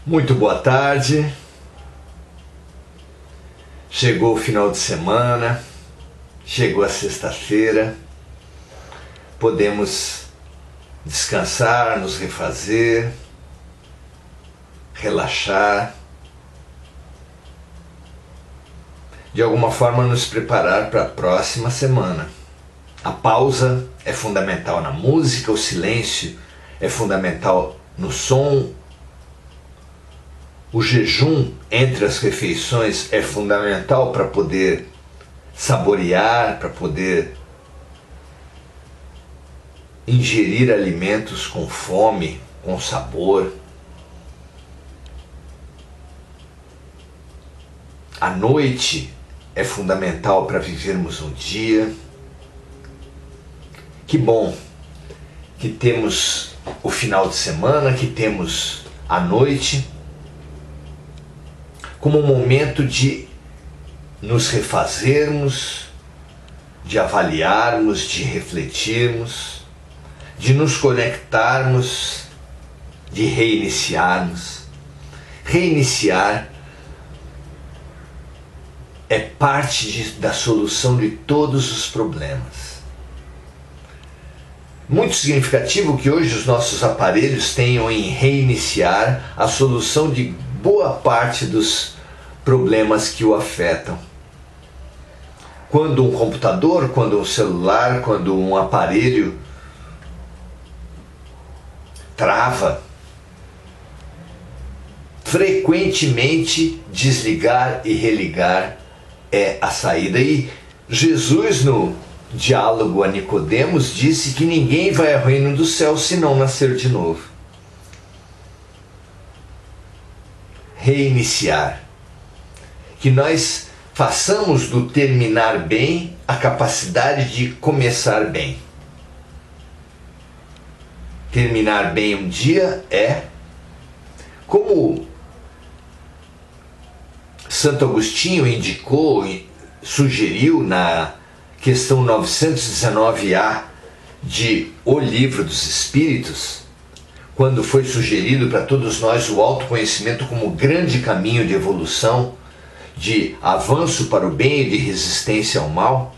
Muito boa tarde. Chegou o final de semana, chegou a sexta-feira, podemos descansar, nos refazer, relaxar, de alguma forma nos preparar para a próxima semana. A pausa é fundamental na música, o silêncio é fundamental no som, o jejum entre as refeições é fundamental para poder saborear, para poder ingerir alimentos com fome, com sabor. A noite é fundamental para vivermos um dia. Que bom que temos o final de semana, que temos a noite como um momento de nos refazermos, de avaliarmos, de refletirmos, de nos conectarmos, de reiniciarmos. Reiniciar é parte da solução de todos os problemas. Muito significativo que hoje os nossos aparelhos tenham em reiniciar a solução de boa parte dos problemas que o afetam. Quando um computador, quando um celular, quando um aparelho trava, frequentemente desligar e religar é a saída. E Jesus, no diálogo a Nicodemos, disse que ninguém vai ao reino do céu se não nascer de novo. Reiniciar. Que nós façamos do terminar bem a capacidade de começar bem. Terminar bem um dia é, como Santo Agostinho indicou, sugeriu na questão 919A de O Livro dos Espíritos, quando foi sugerido para todos nós o autoconhecimento como grande caminho de evolução, de avanço para o bem e de resistência ao mal,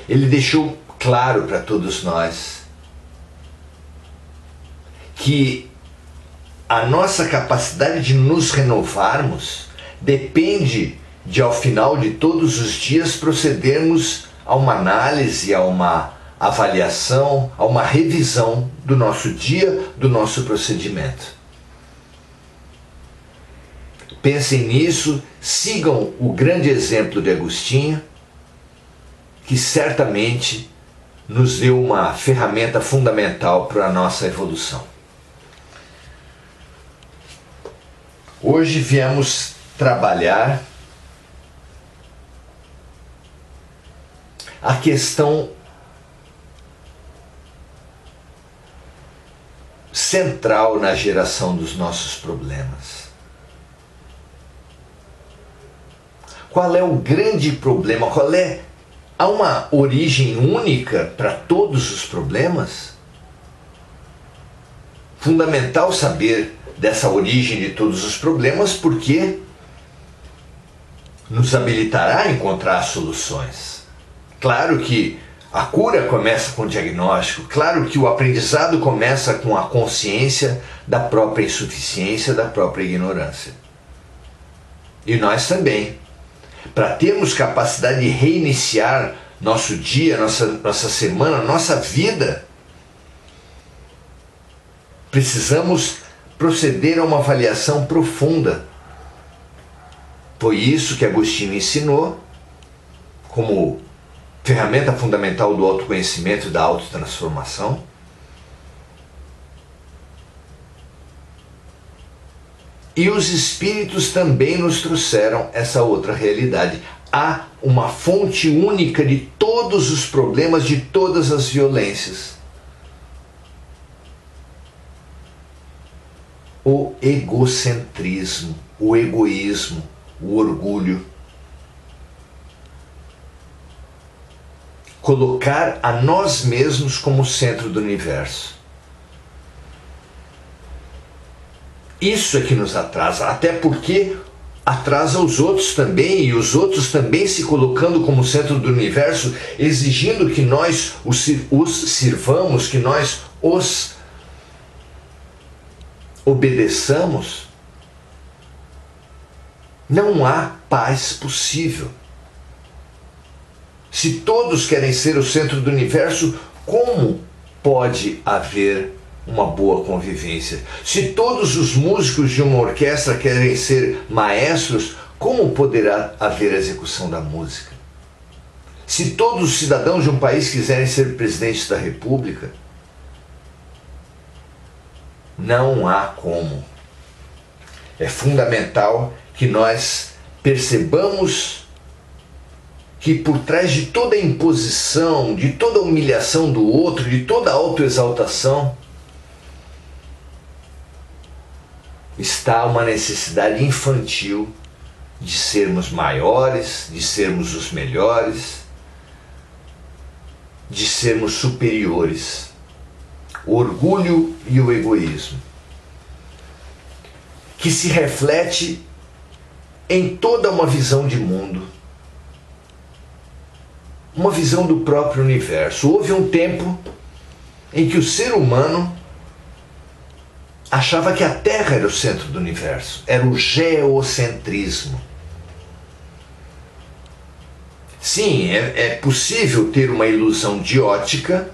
ele deixou claro para todos nós que a nossa capacidade de nos renovarmos depende de, ao final de todos os dias, procedermos a uma análise, a uma avaliação, a uma revisão do nosso dia, do nosso procedimento. Pensem nisso, sigam o grande exemplo de Agostinho, que certamente nos deu uma ferramenta fundamental para a nossa evolução. Hoje viemos trabalhar a questão central na geração dos nossos problemas. Qual é o grande problema? Há uma origem única para todos os problemas? Fundamental saber dessa origem de todos os problemas, porque nos habilitará a encontrar soluções. Claro que a cura começa com o diagnóstico, claro que o aprendizado começa com a consciência da própria insuficiência, da própria ignorância. E nós também. Para termos capacidade de reiniciar nosso dia, nossa semana, nossa vida, precisamos proceder a uma avaliação profunda. Foi isso que Agostinho ensinou como ferramenta fundamental do autoconhecimento e da autotransformação. E os espíritos também nos trouxeram essa outra realidade. Há uma fonte única de todos os problemas, de todas as violências. O egocentrismo, o egoísmo, o orgulho. Colocar a nós mesmos como centro do universo. Isso é que nos atrasa, até porque atrasa os outros também, e os outros também se colocando como centro do universo, exigindo que nós os sirvamos, que nós os obedeçamos. Não há paz possível. Se todos querem ser o centro do universo, como pode haver uma boa convivência? Se todos os músicos de uma orquestra querem ser maestros, como poderá haver execução da música? Se todos os cidadãos de um país quiserem ser presidentes da República, não há como. É fundamental que nós percebamos que por trás de toda a imposição, de toda a humilhação do outro, de toda a autoexaltação, está uma necessidade infantil de sermos maiores, de sermos os melhores, de sermos superiores. O orgulho e o egoísmo, que se reflete em toda uma visão de mundo, uma visão do próprio universo. Houve um tempo em que o ser humano achava que a Terra era o centro do universo, era o geocentrismo. Sim, é possível ter uma ilusão de ótica,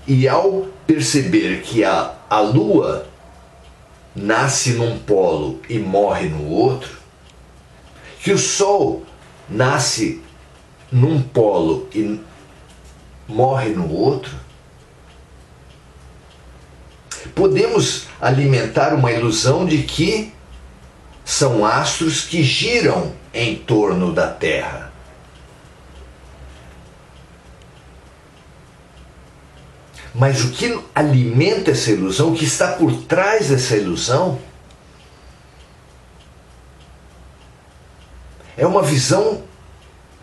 e ao perceber que a Lua nasce num polo e morre no outro, que o Sol nasce num polo e morre no outro, podemos alimentar uma ilusão de que são astros que giram em torno da Terra. Mas o que alimenta essa ilusão, o que está por trás dessa ilusão, é uma visão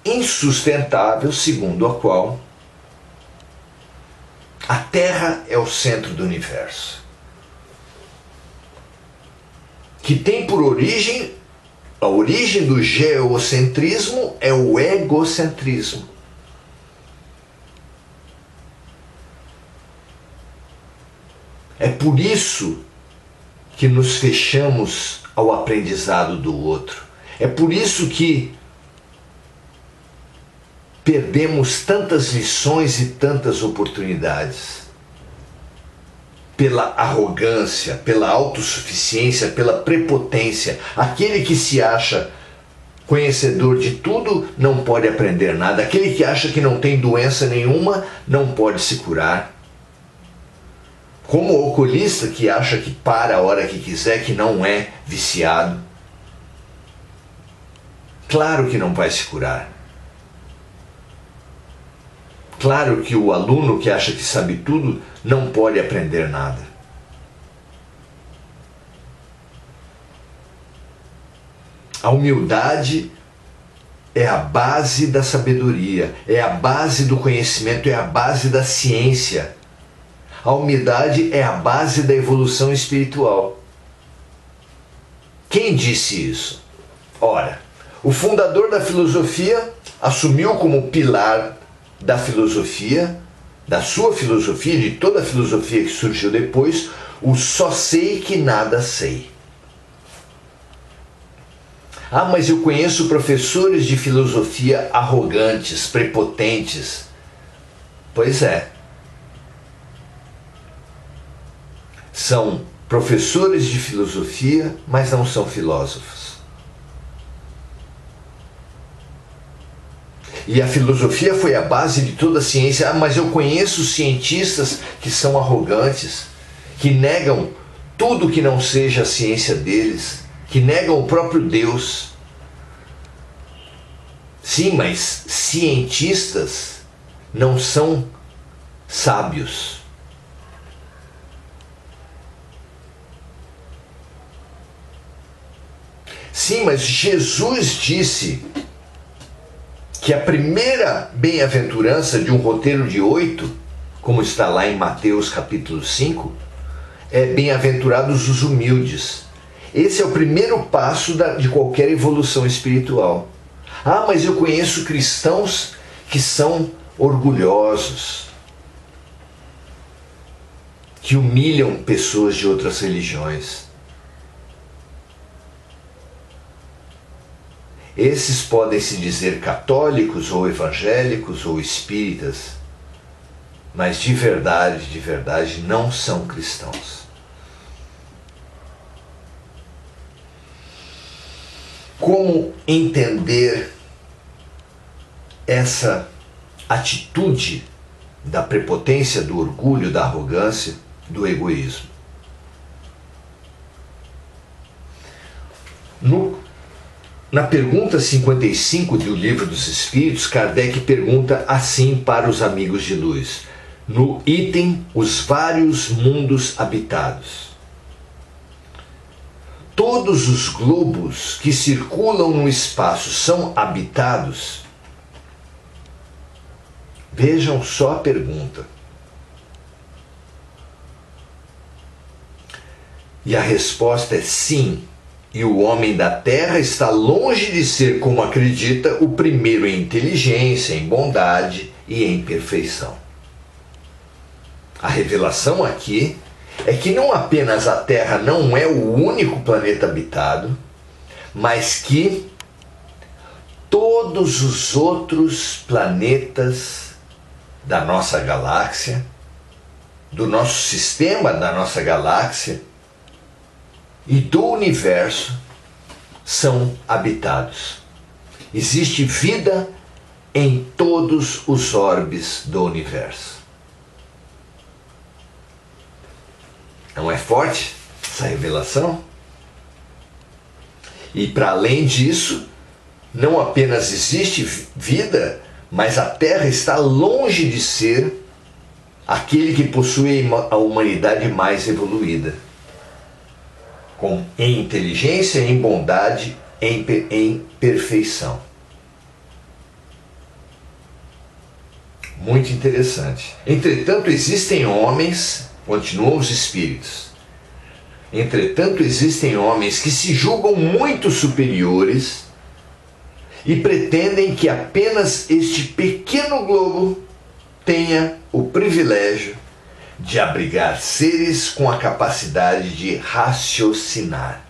insustentável, segundo a qual a Terra é o centro do universo, que tem por origem, a origem do geocentrismo é o egocentrismo. É por isso que nos fechamos ao aprendizado do outro. É por isso que perdemos tantas lições e tantas oportunidades. Pela arrogância, pela autossuficiência, pela prepotência. Aquele que se acha conhecedor de tudo não pode aprender nada. Aquele que acha que não tem doença nenhuma não pode se curar. Como o oculista que acha que para a hora que quiser, que não é viciado. Claro que não vai se curar. Claro que o aluno que acha que sabe tudo não pode aprender nada. A humildade é a base da sabedoria, é a base do conhecimento, é a base da ciência. A humildade é a base da evolução espiritual. Quem disse isso? Ora, o fundador da filosofia assumiu como pilar da filosofia, da sua filosofia, de toda a filosofia que surgiu depois, o só sei que nada sei. Ah, mas eu conheço professores de filosofia arrogantes, prepotentes. Pois é. São professores de filosofia, mas não são filósofos. E a filosofia foi a base de toda a ciência. Ah, mas eu conheço cientistas que são arrogantes, que negam tudo que não seja a ciência deles, que negam o próprio Deus. Sim, mas cientistas não são sábios. Sim, mas Jesus disse que a primeira bem-aventurança de um roteiro de 8, como está lá em Mateus capítulo 5, é bem-aventurados os humildes. Esse é o primeiro passo de qualquer evolução espiritual. Ah, mas eu conheço cristãos que são orgulhosos, que humilham pessoas de outras religiões. Esses podem se dizer católicos ou evangélicos ou espíritas, mas de verdade, não são cristãos. Como entender essa atitude da prepotência, do orgulho, da arrogância, do egoísmo? Na pergunta 55 do Livro dos Espíritos, Kardec pergunta assim para os amigos de luz, no item Os Vários Mundos Habitados: todos os globos que circulam no espaço são habitados? Vejam só a pergunta. E a resposta é sim. E o homem da Terra está longe de ser, como acredita, o primeiro em inteligência, em bondade e em perfeição. A revelação aqui é que não apenas a Terra não é o único planeta habitado, mas que todos os outros planetas da nossa galáxia, do nosso sistema da nossa galáxia e do universo são habitados. Existe vida em todos os orbes do universo. Não é forte essa revelação? E para além disso, não apenas existe vida, mas a Terra está longe de ser aquele que possui a humanidade mais evoluída, em inteligência, em bondade, em perfeição. Muito interessante. Entretanto, existem homens, continuam os espíritos, entretanto, existem homens que se julgam muito superiores e pretendem que apenas este pequeno globo tenha o privilégio de abrigar seres com a capacidade de raciocinar.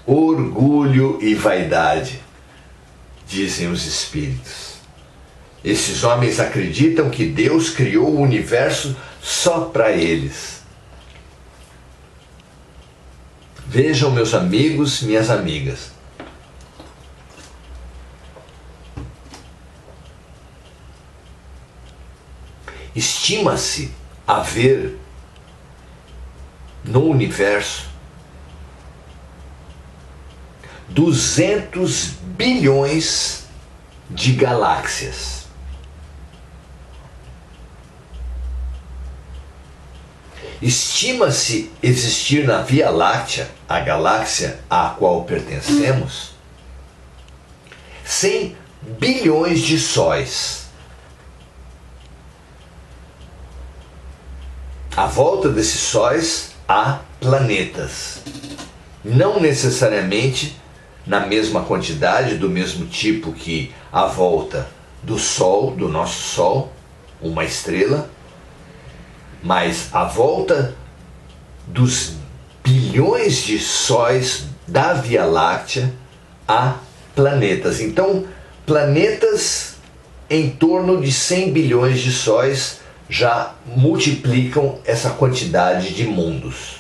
Orgulho e vaidade, dizem os espíritos. Esses homens acreditam que Deus criou o universo só para eles. Vejam, meus amigos, minhas amigas, estima-se haver no universo 200 bilhões de galáxias. Estima-se existir na Via Láctea, a galáxia à qual pertencemos, 100 bilhões de sóis. À volta desses sóis há planetas. Não necessariamente na mesma quantidade, do mesmo tipo que à volta do Sol, do nosso Sol, uma estrela, mas à volta dos bilhões de sóis da Via Láctea há planetas. Então, planetas em torno de 100 bilhões de sóis já multiplicam essa quantidade de mundos.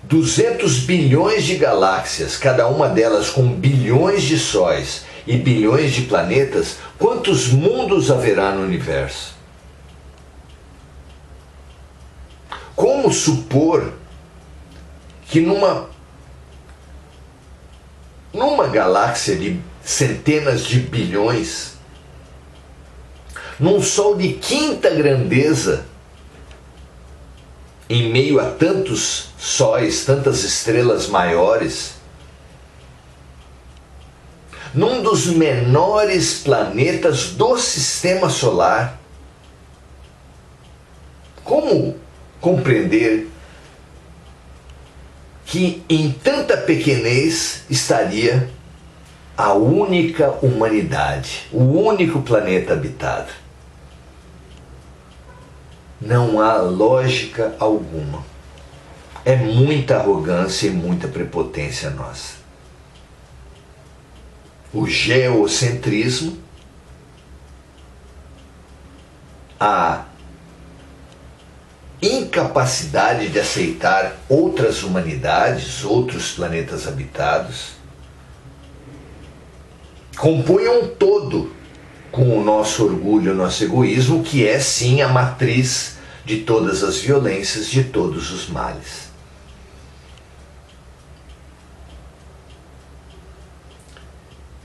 200 bilhões de galáxias, cada uma delas com bilhões de sóis e bilhões de planetas, quantos mundos haverá no universo? Como supor que numa galáxia de centenas de bilhões, num Sol de quinta grandeza, em meio a tantos sóis, tantas estrelas maiores, num dos menores planetas do Sistema Solar, Como compreender que em tanta pequenez estaria a única humanidade, o único planeta habitado? Não há lógica alguma. É muita arrogância e muita prepotência nossa. O geocentrismo, a incapacidade de aceitar outras humanidades, outros planetas habitados, compõe um todo com o nosso orgulho, o nosso egoísmo, que é sim a matriz de todas as violências, de todos os males.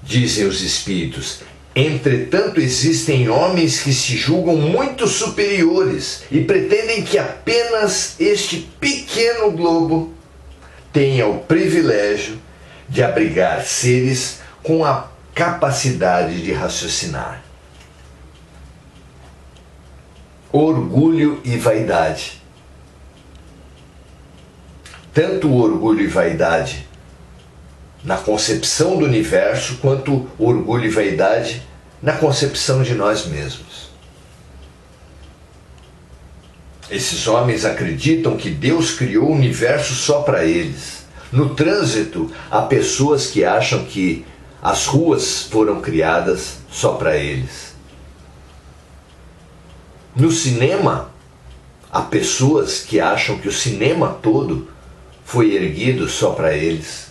Dizem os espíritos: entretanto, existem homens que se julgam muito superiores e pretendem que apenas este pequeno globo tenha o privilégio de abrigar seres com a capacidade de raciocinar. Orgulho e vaidade. Tanto o orgulho e vaidade na concepção do universo, quanto orgulho e vaidade na concepção de nós mesmos. Esses homens acreditam que Deus criou o universo só para eles. No trânsito, há pessoas que acham que as ruas foram criadas só para eles. No cinema, há pessoas que acham que o cinema todo foi erguido só para eles.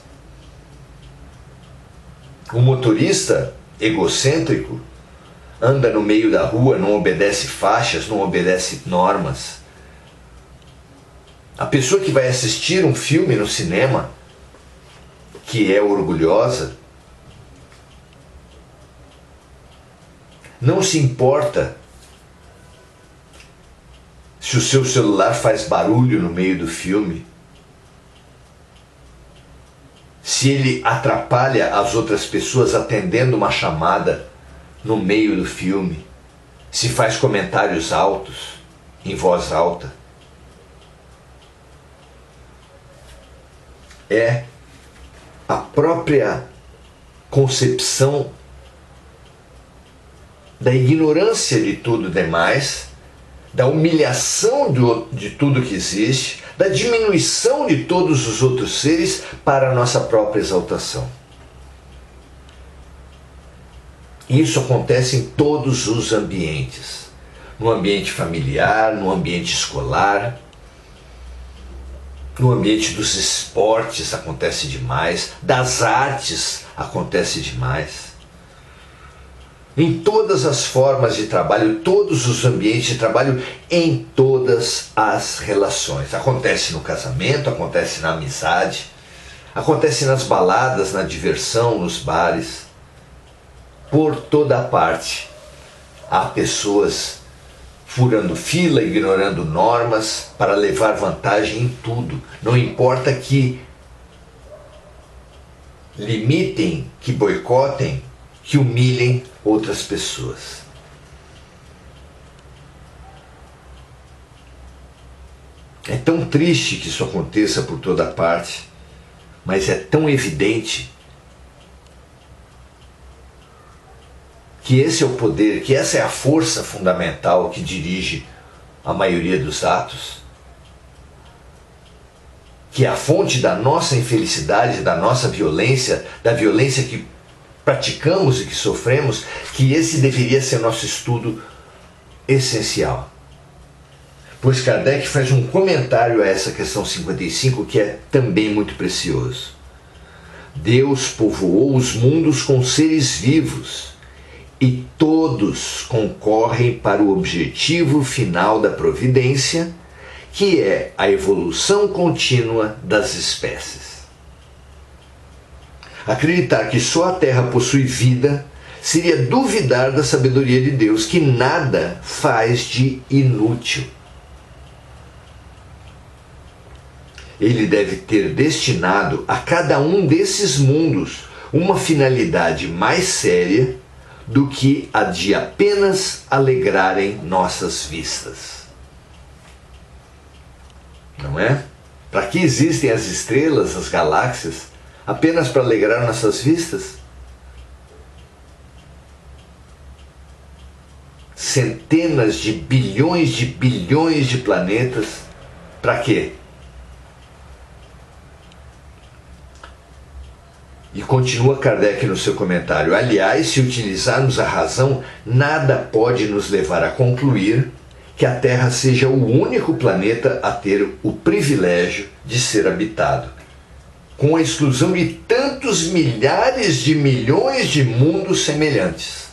O motorista egocêntrico anda no meio da rua, não obedece faixas, não obedece normas. A pessoa que vai assistir um filme no cinema, que é orgulhosa, não se importa se o seu celular faz barulho no meio do filme, se ele atrapalha as outras pessoas atendendo uma chamada no meio do filme, se faz comentários altos, em voz alta. É a própria concepção da ignorância de tudo demais, da humilhação de tudo que existe, da diminuição de todos os outros seres para a nossa própria exaltação. Isso acontece em todos os ambientes. No ambiente familiar, no ambiente escolar, no ambiente dos esportes acontece demais, das artes acontece demais. Em todas as formas de trabalho, todos os ambientes de trabalho, em todas as relações. Acontece no casamento, acontece na amizade, acontece nas baladas, na diversão, nos bares. Por toda parte há pessoas furando fila, ignorando normas para levar vantagem em tudo. Não importa que limitem, que boicotem, que humilhem outras pessoas. É tão triste que isso aconteça por toda parte, mas é tão evidente que esse é o poder, que essa é a força fundamental que dirige a maioria dos atos, que é a fonte da nossa infelicidade, da nossa violência, da violência que praticamos e que sofremos, que esse deveria ser nosso estudo essencial. Pois Kardec faz um comentário a essa questão 55 que é também muito precioso. Deus povoou os mundos com seres vivos e todos concorrem para o objetivo final da providência, que é a evolução contínua das espécies. Acreditar que só a Terra possui vida seria duvidar da sabedoria de Deus, que nada faz de inútil. Ele deve ter destinado a cada um desses mundos uma finalidade mais séria do que a de apenas alegrarem nossas vistas. não é? Para que existem as estrelas, as galáxias? Apenas para alegrar nossas vistas? Centenas de bilhões de planetas, para quê? E continua Kardec no seu comentário: aliás, se utilizarmos a razão, nada pode nos levar a concluir que a Terra seja o único planeta a ter o privilégio de ser habitado, com a exclusão de tantos milhares de milhões de mundos semelhantes.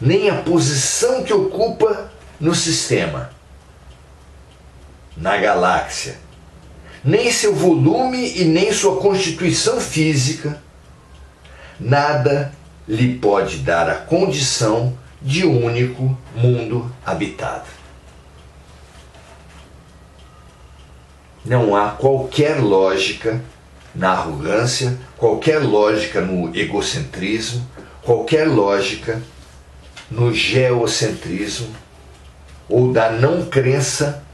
Nem a posição que ocupa no sistema, na galáxia, nem seu volume e nem sua constituição física, nada lhe pode dar a condição de único mundo habitado. Não há qualquer lógica na arrogância, qualquer lógica no egocentrismo, qualquer lógica no geocentrismo ou da não crença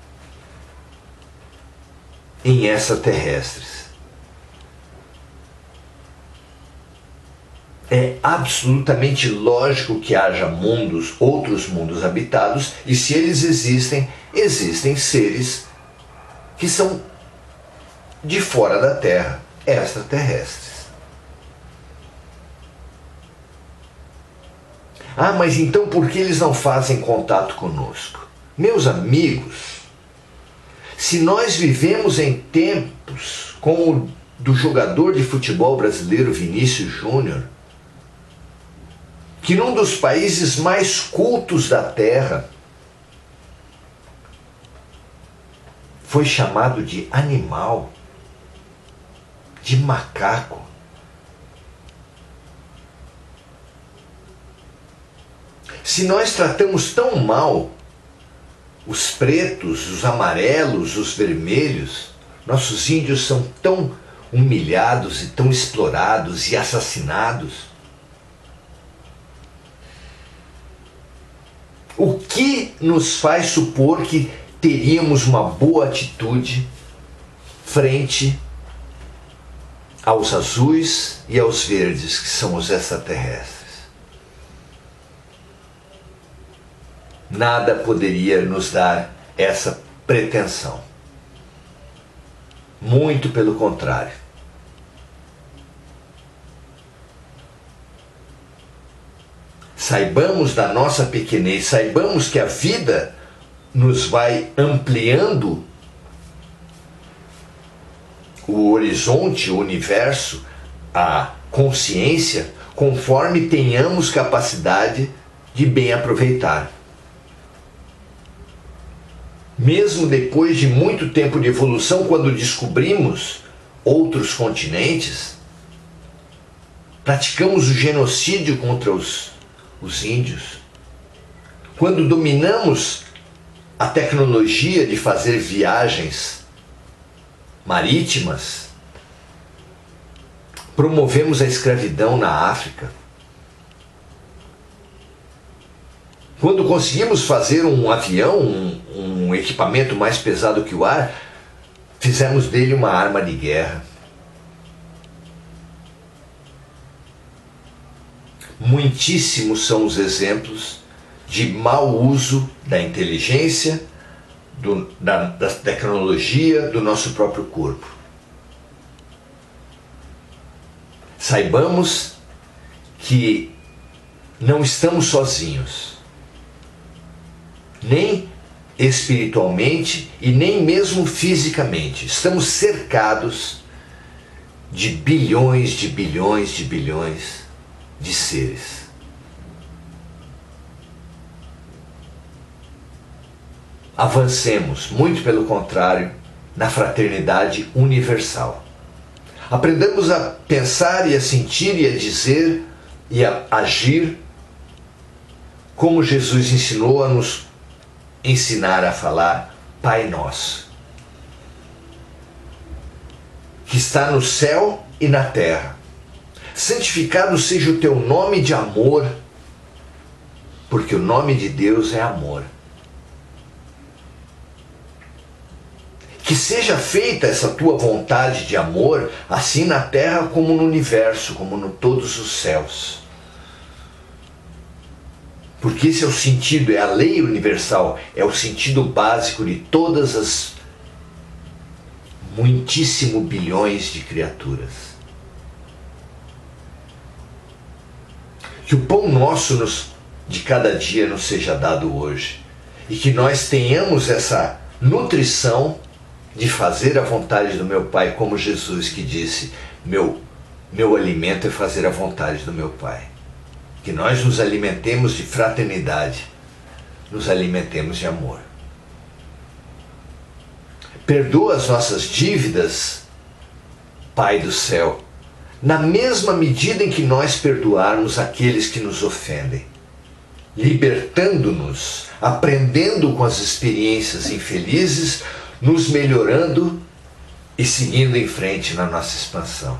em extraterrestres. É absolutamente lógico que haja mundos, outros mundos habitados, e se eles existem, existem seres que são de fora da Terra, extraterrestres. Ah, mas então por que eles não fazem contato conosco? Meus amigos, se nós vivemos em tempos como o do jogador de futebol brasileiro Vinícius Júnior, que num dos países mais cultos da Terra foi chamado de animal, de macaco. Se nós tratamos tão mal os pretos, os amarelos, os vermelhos, nossos índios são tão humilhados e tão explorados e assassinados, o que nos faz supor que teríamos uma boa atitude frente aos azuis e aos verdes, que são os extraterrestres? Nada poderia nos dar essa pretensão. Muito pelo contrário. Saibamos da nossa pequenez, saibamos que a vida nos vai ampliando o horizonte, o universo, a consciência, conforme tenhamos capacidade de bem aproveitar. Mesmo depois de muito tempo de evolução, quando descobrimos outros continentes, praticamos o genocídio contra os índios, quando dominamos a tecnologia de fazer viagens marítimas, promovemos a escravidão na África, quando conseguimos fazer um avião, um equipamento mais pesado que o ar, fizemos dele uma arma de guerra. Muitíssimos são os exemplos de mau uso da inteligência, da tecnologia, do nosso próprio corpo. Saibamos que não estamos sozinhos, nem espiritualmente e nem mesmo fisicamente. Estamos cercados de bilhões de bilhões de bilhões de seres. Avancemos, muito pelo contrário, na fraternidade universal. Aprendamos a pensar e a sentir e a dizer e a agir como Jesus ensinou a nos ensinar a falar: Pai Nosso, que está no céu e na terra, santificado seja o teu nome de amor, porque o nome de Deus é amor. seja feita essa tua vontade de amor, assim na terra como no universo, como em todos os céus. Porque esse é o sentido, é a lei universal, é o sentido básico de todas as muitíssimo bilhões de criaturas. Que o pão nosso de cada dia nos seja dado hoje e que nós tenhamos essa nutrição de fazer a vontade do meu Pai, como Jesus que disse, meu alimento é fazer a vontade do meu Pai. Que nós nos alimentemos de fraternidade, nos alimentemos de amor. Perdoa as nossas dívidas, Pai do céu, na mesma medida em que nós perdoarmos aqueles que nos ofendem, libertando-nos, aprendendo com as experiências infelizes, nos melhorando e seguindo em frente na nossa expansão.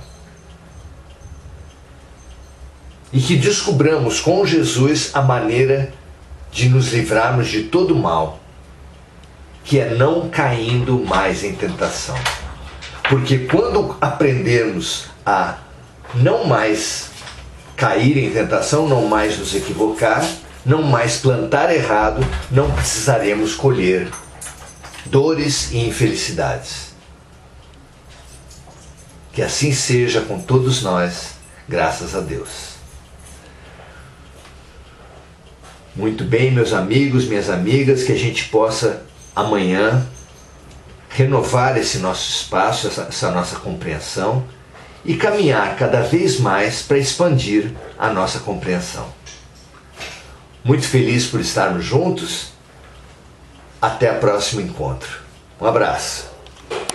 E que descobramos com Jesus a maneira de nos livrarmos de todo mal, que é não caindo mais em tentação. Porque quando aprendermos a não mais cair em tentação, não mais nos equivocar, não mais plantar errado, não precisaremos colher dores e infelicidades. Que assim seja com todos nós, graças a Deus. Muito bem, meus amigos, minhas amigas, que a gente possa amanhã renovar esse nosso espaço, essa nossa compreensão e caminhar cada vez mais para expandir a nossa compreensão. Muito feliz por estarmos juntos. Até o próximo encontro. Um abraço.